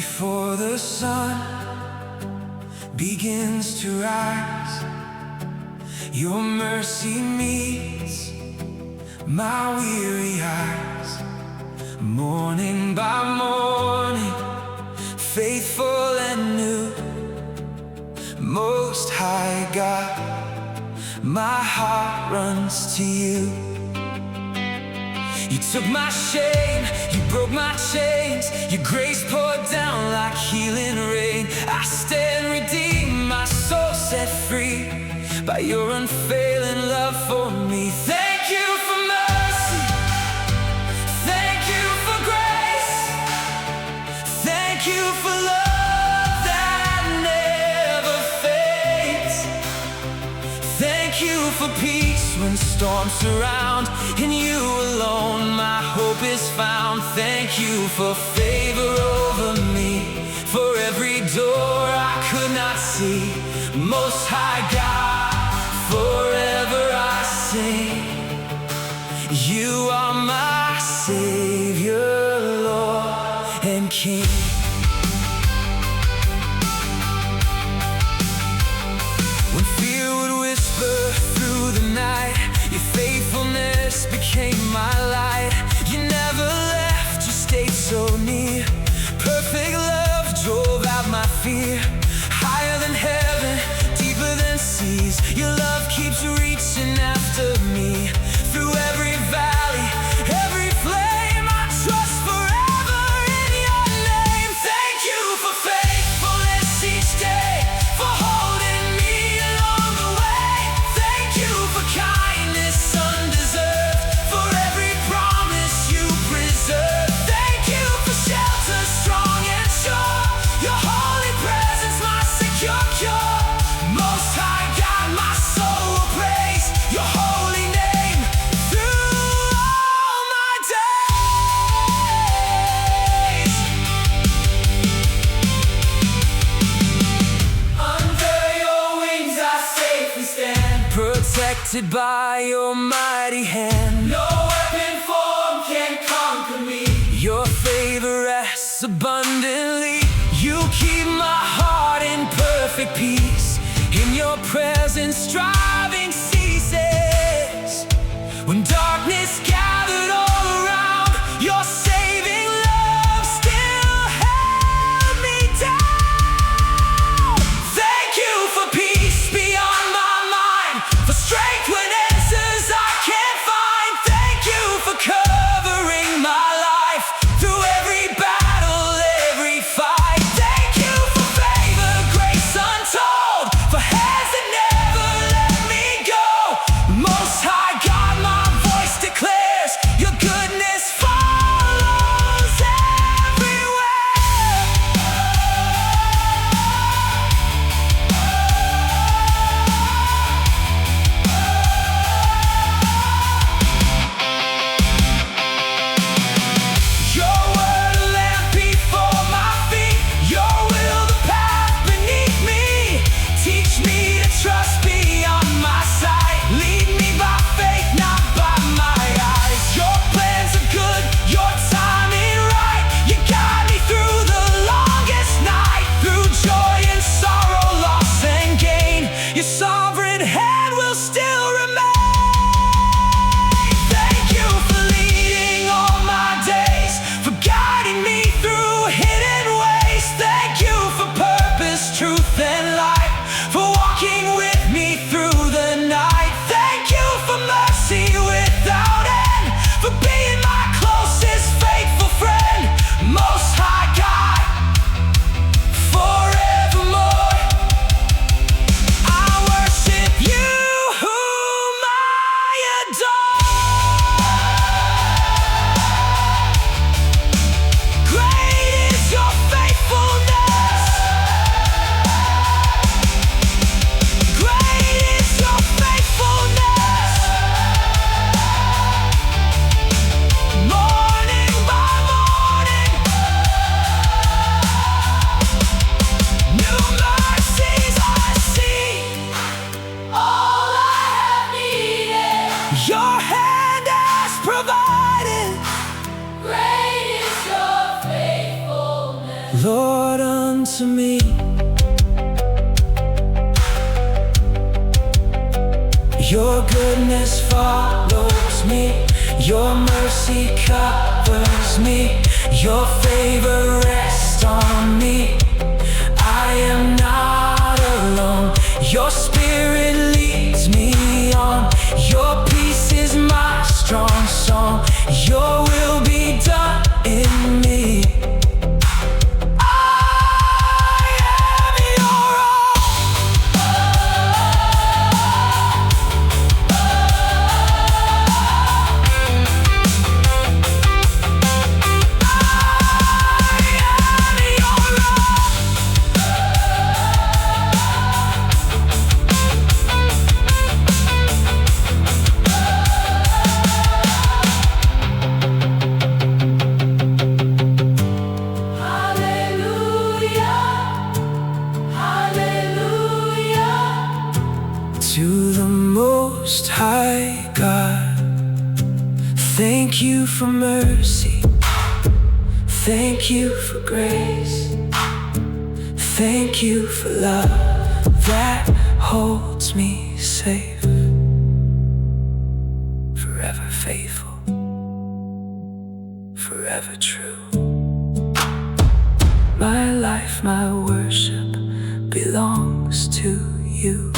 Before the sun begins to rise, your mercy meets my weary eyes. Morning by morning, faithful and new, Most High God, my heart runs to you. You took my shame, you broke my chains, your grace poured down like healing rain. I stand redeemed, my soul set free by your unfailing love for me. Thank you for mercy, thank you for grace, thank you for love that never fades. Thank you for peace when storms surround. In you alone my hope is found. Thank you for favor over me, for every door I could not see. Most High God, forever I sing. You are my Savior, Lord and King. When fear would whisper through the night, your faithfulness became my light. You never left, you stayed so near. Perfect love drove out my fear. Higher than heaven, deeper than seas, your love keeps reaching after me. Through every valley, every flame, I trust forever in your name. Thank you for faithfulness each day, for holding me along the way. Thank you for kindness undeserved, for every promise you preserve. Thank you for shelter strong and sure, your holy presence my secure cure. Most High God, my soul will praise your holy name through all my days. Under your wings I safely stand, protected by your mighty hand. No weapon formed can conquer me. Your favor rests abundantly. You keep my heart in perfect peace. In your presence striving ceases. When darkness gathered all around, your saving love still held me down. Thank you for peace beyond my mind, for strength when answers I can't find. Thank you for covering my life through every battle, every fight. Lord, unto me. Your goodness follows me, your mercy covers me, your favor rests on me. I am not alone, your spirit leads me on. Your peace is my strong song, your will be done in me. To the Most High God, thank you for mercy, thank you for grace, thank you for love that holds me safe, forever faithful, forever true. My life, my worship belongs to you.